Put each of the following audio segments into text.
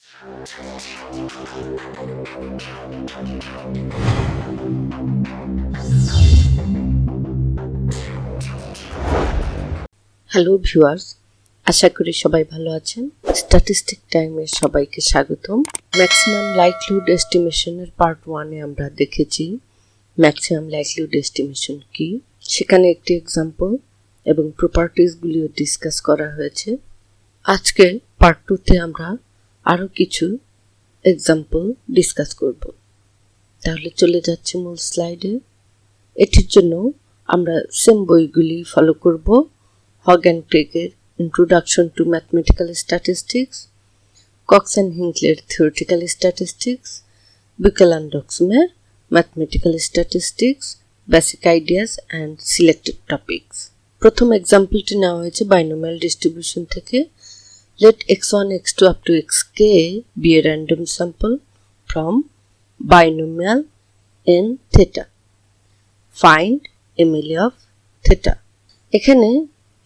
Hello viewers, আশা করি সবাই ভালো আছেন। স্ট্যাটিস্টিক টাইমের সবাইকে স্বাগতম। ম্যাক্সিমাম লাইকলিহুড এস্টিমেশনের পার্ট 1-এ আমরা দেখেছি ম্যাক্সিমাম লাইকলিহুড এস্টিমেশন কি, সেখানে একটি এক্সাম্পল এবং প্রপার্টিসগুলিও ডিসকাস করা হয়েছে। আজকে পার্ট 2-তে আমরা আরও কিছু এক্সাম্পল ডিসকাস করব। তাহলে চলে যাচ্ছে মূল স্লাইডে। এটির জন্য আমরা সেম বইগুলি ফলো করব। হগ অ্যান্ড ক্রেগের introduction to mathematical statistics, Cox and হিঙ্কলের থিওরিটিক্যাল স্ট্যাটিস্টিক্স, বিকেল অ্যান্ড ডক্সমের mathematical statistics, basic ideas and selected topics. প্রথম এক্সাম্পলটি নেওয়া হয়েছে বাইনোমিয়াল ডিস্ট্রিবিউশন থেকে। Let x1, x2 up to xk be a random sample from binomial n theta. Find MLE of theta. এখানে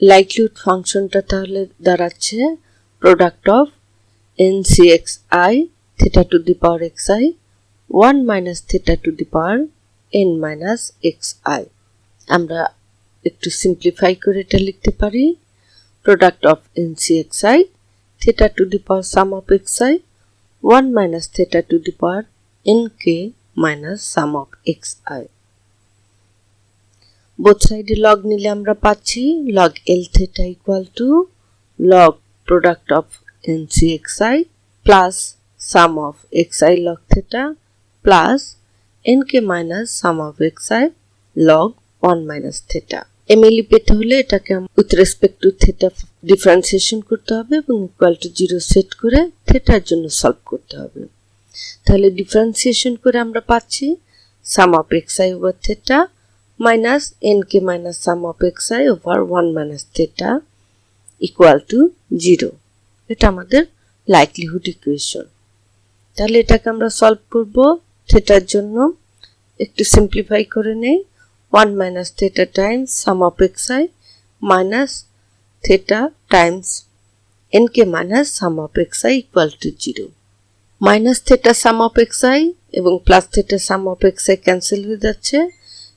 likelihood ফাংশনটা তাহলে দাঁড়াচ্ছে product of ncxi theta to the power xi 1 minus theta to the power n minus xi। আমরা একটু simplify করে এটা লিখতে পারি product of ncxi theta to the power sum of xi 1 minus theta to the power nk minus sum of xi। Both সাইডে log নিলে আমরা পাচ্ছি log L theta equal to log product of ncxi plus sum of xi log theta plus nk minus sum of xi log 1 minus theta। MLE পেতে হলে এটাকে with respect two theta differentiation করতে হবে এবং equal to 0 set করে থিটার জন্য solve করতে হবে। তাহলে ডিফারেন্সিয়েশন করে আমরা পাচ্ছি sum of xi over theta minus nk minus sum of xi over 1 minus theta equal to 0। এটা আমাদের লাইকলিহুড ইকুয়েশন। তাহলে এটাকে আমরা সলভ করব থিটার জন্য। একটু সিম্পলিফাই করে নেই 1 minus theta times sum of xi minus theta times nk minus sum of xi equal to 0। minus theta sum of xi এবং plus theta sum of xi cancel হয়ে যাচ্ছে।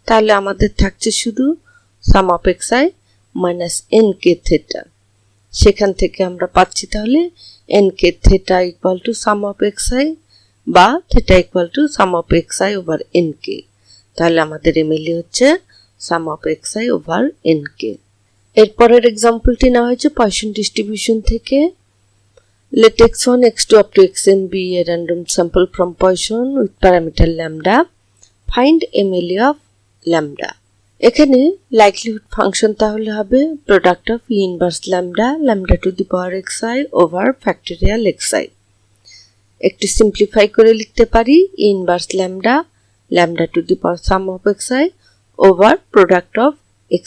তাহলে আমাদের থাকছে শুধু sum of xi minus nk theta। সেখান থেকে আমরা পাচ্ছি তাহলে nk theta equal to sum of xi বা theta equal to sum of xi over nk। তাহলে আমাদের MLE হচ্ছে sum of xi over nk। এরপরের এক্সাম্পলটি নেওয়া হয়েছে পয়সন ডিস্ট্রিবিউশন থেকে। Let x1, x2 up to xn be a random sample from Poisson with parameter lambda. Find MLE of lambda. এখানে likelihood function তাহলে হবে product of e inverse lambda lambda to the power xi over factorial xi। একটু simplify করে লিখতে পারি e inverse lambda lambda to the power sum of xi over product of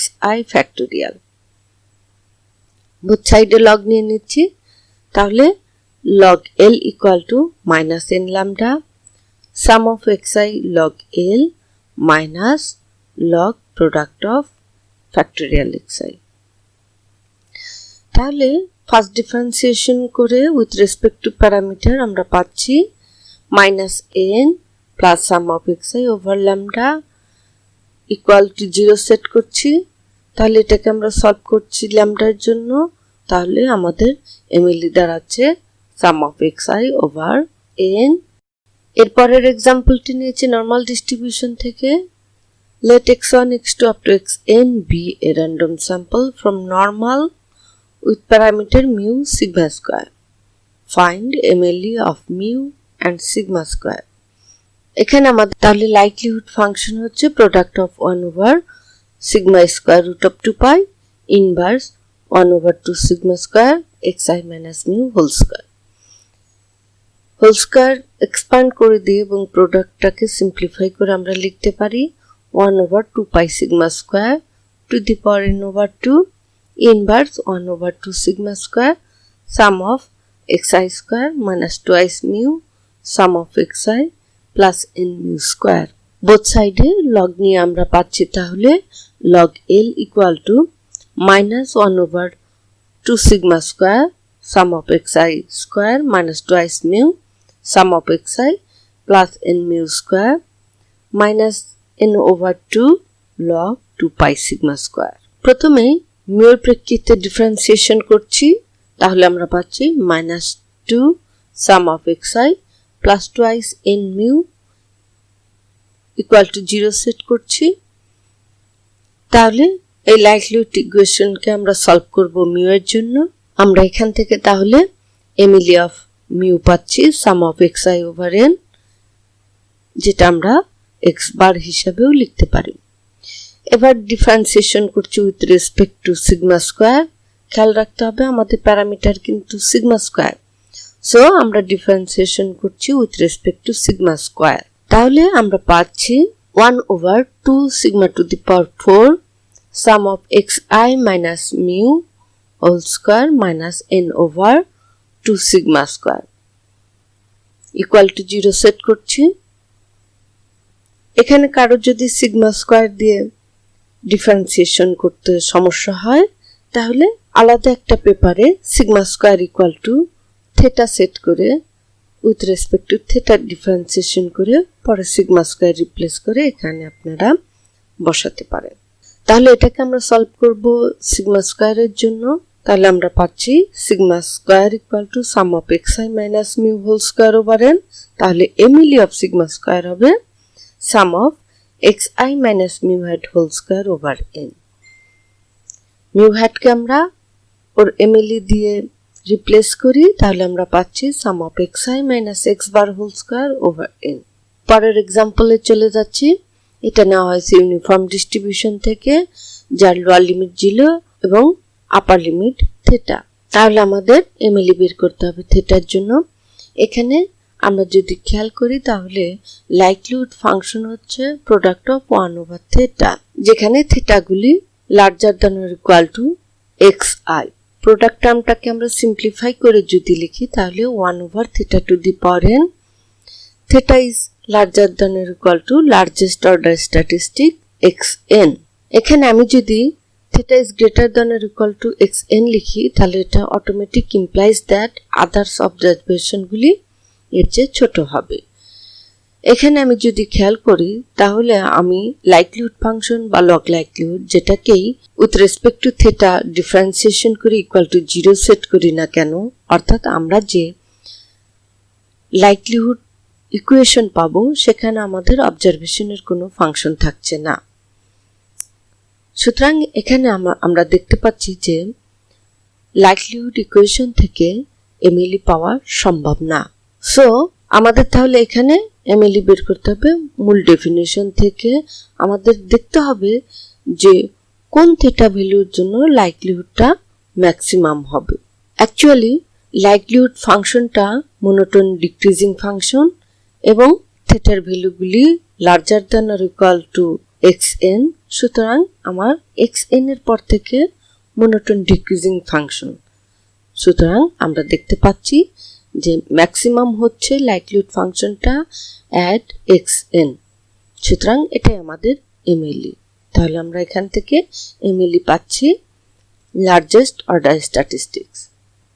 xi factorial। both side A log নিয়ে নিচ্ছি। তাহলে log L equal to minus n lambda sum of xi log L minus log product of factorial xi। তাহলে first differentiation করে with respect two parameter আমরা পাচ্ছি minus n plus sum of xi over lambda equal to 0 set করছি। তাহলে এটাকে আমরা solve করছি ল্যামডার জন্য। তাহলে আমাদের MLE দাঁড়াচ্ছে সাম অফ xi ওভার n। এরপরের এক্সাম্পলটি নিয়েছি নর্মাল ডিস্ট্রিবিউশন থেকে। Let x1, x2 up to xn be a random sample from normal with parameter mu sigma square. Find MLE of mu and sigma square। এখানে আমাদের তাহলে likelihood function হচ্ছে product of 1 over sigma square root of 2 pi inverse 1 over 2 sigma square xi minus mu whole square expand করে দিয়ে এবং প্রোডাক্টটাকে simplify করে আমরা লিখতে পারি 1 over 2 pi sigma square to the power n over 2 inverse 1 over 2 sigma square some of xi square minus twice mu some of xi plus n mu square. Both সাইডে log নিয়ে আমরা পাচ্ছি তাহলে log L equal two minus 1 over 2 sigma square sum of xi square minus twice mu sum of xi plus n mu square minus n over 2 log 2 pi sigma square. প্রথমে mu এর প্রেক্ষিতে differentiation করছি, তাহলে আমরা পাচ্ছি -2 sum of xi plus twice n mu equal to 0 set করছি। তাহলে এই লাইকলিহুড ইকুয়েশনকে আমরা সলভ করব mu এর জন্য। আমরা এখান থেকে তাহলে এমিলি অফ mu পাচ্ছি sum of xi over n, যেটা আমরা x বার হিসাবেও লিখতে পারি। এবার ডিফারেন্সিয়েশন করছি with respect two sigma square. খেয়াল রাখতে হবে আমাদের প্যারামিটার কিন্তু সিগমা স্কয়ার, সো আমরা ডিফারেন্সিয়েশন করছি with respect two sigma square. তাহলে আমরা পাচ্ছি 1/2 sigma to the power 4 sum of xi minus mu whole square minus n over 2 sigma square equal to 0 set করছি। এখানে কারো যদি সিগমা স্কয়ার দিয়ে ডিফারেন্সিয়েশন করতে সমস্যা হয়, তাহলে আলাদা একটা পেপারে sigma square equal to theta set করে with respect to theta differentiation করে পরে সিগমা স্কয়ার রিপ্লেস করে এখানে আপনারা বসাতে পারেন। তাহলে এটাকে আমরা সলভ করব সিগমা স্কয়ারের জন্য। তাহলে আমরা পাচ্ছি sigma square equal to sum of xi minus mu whole square over n। তাহলে এমিলি অফ সিগমা স্কয়ার হবে sum of xi minus mu hat whole square over n। Mu হ্যাটকে আমরা ওর এমিলি দিয়ে রিপ্লেস করি, তাহলে আমরা পাচ্ছি sum of xi minus x bar whole square over n। পরের এক্সাম্পলে চলে যাচ্ছি। এটা নেওয়া হয়েছে ইউনিফর্ম ডিস্ট্রিবিউশন থেকে, যার লোয়ার লিমিট 0 এবং আপার লিমিট থেটা। তাহলে আমাদের এমএলই বের করতে হবে থেটার জন্য। এখানে আমরা যদি খেয়াল করি তাহলে লাইকলিহুড ফাংশন হচ্ছে প্রোডাক্ট অফ 1/θ, যেখানে থেটাগুলি larger than or equal to xi। Product টার্মটাকে আমরা সিম্পলিফাই করে যদি লিখি তাহলে 1/θ to the power n, theta is larger than or equal to largest order statistic xn। এখানে আমি যদি theta is greater than or equal to xn লিখি, তাহলে এটা automatic implies that others observation গুলি এর চেয়ে ছোট হবে। এখানে আমি যদি খেয়াল করি তাহলে আমি লাইকলিহুড ফাংশন বা লগ লাইকলিহুড যেটাকেই with respect to theta differentiation করে ইকুয়াল টু 0 সেট করি না কেন, অর্থাৎ আমরা যে লাইকলিহুড ইকুয়েশন পাবো সেখানে আমাদের অবজারভেশনের কোনো ফাংশন থাকছে না। সুতরাং এখানে আমরা দেখতে পাচ্ছি যে লাইকলিহুড ইকুয়েশন থেকে এমএলই পাওয়া সম্ভব না। সো আমাদের তাহলে এখানে এমএলই বের করতে হবে মূল ডেফিনিশন থেকে। আমাদের দেখতে হবে যে কোন থিটা ভ্যালুর জন্য লাইকলিহুডটা ম্যাক্সিমাম হবে। অ্যাকচুয়ালি লাইকলিহুড ফাংশনটা মোনোটোন ডিক্রিজিং ফাংশন এবং থেটার ভ্যালুগুলি larger than or equal to xn। সুতরাং আমার xn এর পর থেকে মোনোটোন ডিক্রিজিং ফাংশন। সুতরাং আমরা দেখতে পাচ্ছি যে ম্যাক্সিমাম হচ্ছে লাইকলিহুড ফাংশনটা অ্যাট xn। সুতরাং এটাই আমাদের এমএলই। তাহলে আমরা এখান থেকে এমএলই পাচ্ছি লার্জেস্ট অর্ডার স্ট্যাটিস্টিক্স।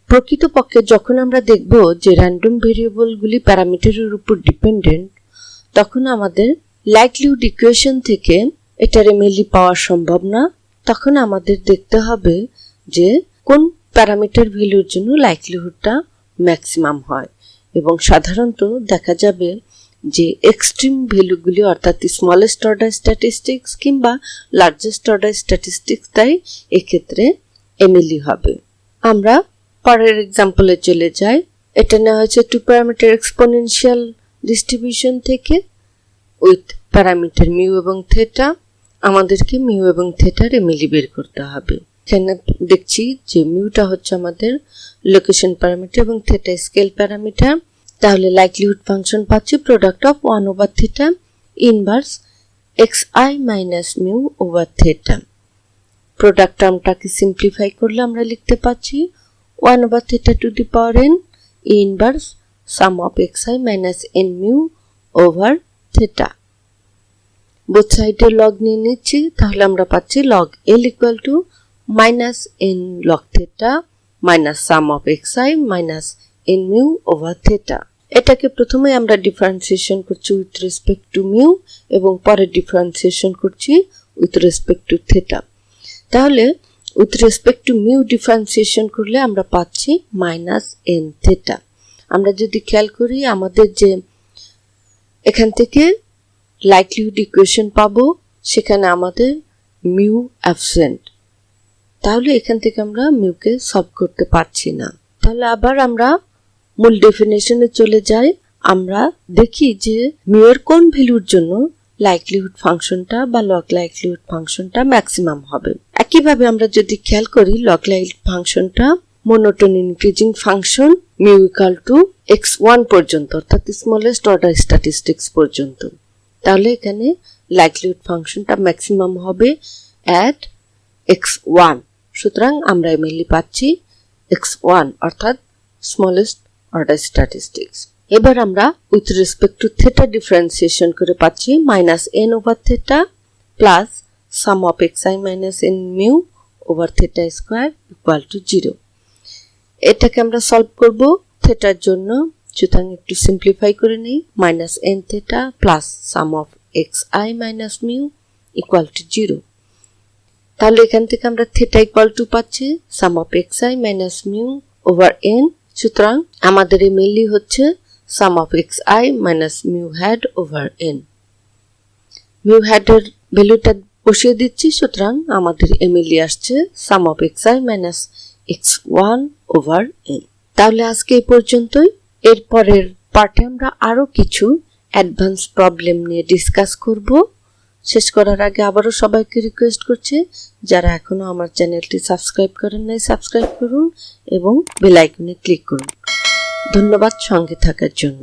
প্রকৃতপক্ষে যখন আমরা দেখব যে র্যান্ডম ভেরিয়েবলগুলি প্যারামিটারের উপর ডিপেন্ডেন্ট, তখন আমাদের লাইকলিহুড ইকুয়েশন থেকে এটার এমএলই পাওয়া সম্ভব না। তখন আমাদের দেখতে হবে যে কোন প্যারামিটার ভ্যালুর জন্য লাইকলিহুডটা ম্যাক্সিমাম হয়, এবং সাধারণত দেখা যাবে যে এক্সট্রিম ভ্যালুগুলি অর্থাৎ স্মলেস্ট অর্ডার স্ট্যাটিস্টিক্স কিংবা লার্জেস্ট অর্ডার স্ট্যাটিস্টিক্স, তাই এক্ষেত্রে এমএলই হবে। আমরা পরের এক্সাম্পলে চলে যাই। এটা নেওয়া হয়েছে 2 প্যারামিটার এক্সপোনেনশিয়াল ডিস্ট্রিবিউশন থেকে উইথ প্যারামিটার মিউ এবং থেটা। আমাদেরকে মিউ এবং থেটার এমএলই বের করতে হবে। এখানে দেখছি যে মিউটা হচ্ছে আমাদের লোকেশন প্যারামিটার এবং থেটা স্কেল প্যারামিটার। তাহলে লাইকলিহুড ফাংশন পাচ্ছি product of 1/θ inverse xi minus mu over theta. Product টার্মটাকে সিম্পলিফাই করলে আমরা লিখতে পাচ্ছি 1/θ to the power n inverse sum of xi minus n mu over theta. Both সাইডে log নিয়ে নিচ্ছি, তাহলে আমরা পাচ্ছি log l equal to minus n log theta minus sum of xi minus n mu over theta. এটাকে প্রথমে আমরা differentiation করছি উইথ রেসপেক্ট টু মিউ এবং পরে ডিফারেন্সিয়েশন করছি উইথ রেসপেক্ট টু থিটা। তাহলে with respect two mu differentiation করলে আমরা পাচ্ছি মাইনাস n থিটা। আমরা যদি খেয়াল করি আমাদের যে এখান থেকে লাইকলিহুড ইকুয়েশন পাবো সেখানে আমাদের মিউ অ্যাবসেন্ট, তাহলে এখান থেকে আমরা মিউকে সলভ করতে পারছি না। তাহলে আবার আমরা মূল ডেফিনেশনে চলে যাই। আমরা দেখি যে মিউ এর কোন ভ্যালুর জন্য লাইকলিহুড ফাংশনটা বা লগ লাইকলিহুড ফাংশনটা ম্যাক্সিমাম হবে। একইভাবে আমরা যদি খেয়াল করি লগ লাইকলিহুড ফাংশনটা monotone increasing function mu equal two x1 পর্যন্ত, অর্থাৎ স্মলেস্ট অর্ডার স্ট্যাটিস্টিক্স পর্যন্ত। তাহলে এখানে লাইকলিহুড ফাংশনটা ম্যাক্সিমাম হবে অ্যাট x1। সুতরাং আমরা মেইনলি পাচ্ছি x1 অর্থাৎ স্মলেস্ট অর্ডার স্ট্যাটিস্টিক্স। এবার আমরা with respect two theta differentiation করে পাচ্ছি minus n over theta plus sum of xi minus n mu over theta square equal to 0। এটাকে আমরা সলভ করব থিটার জন্য, সুতরাং একটু সিম্পলিফাই করে নিই। Minus n theta plus sum of xi minus mu equal to 0। তাহলে এখান থেকে আমরা থিটা ইকুয়াল টু পাচ্ছি sum of xi minus mu over n। সুতরাং আমাদের মেইনলি হচ্ছে sum of xi minus mu hat over n। Mu হ্যাডের ভ্যালুটা বসিয়ে দিচ্ছি, সুতরাং আমাদের মেইনলি আসছে sum of xi minus x1 over n। তাহলে আজকে এই পর্যন্তই। এর পরের পার্টে আমরা আরো কিছু অ্যাডভান্স প্রবলেম নিয়ে ডিসকাস করব। শেষ করার আগে আবারও সবাইকে রিকোয়েস্ট করছি যারা এখনো আমার চ্যানেলটি সাবস্ক্রাইব করেন নাই সাবস্ক্রাইব করুন এবং বেল আইকনে ক্লিক করুন। ধন্যবাদ সঙ্গে থাকার জন্য।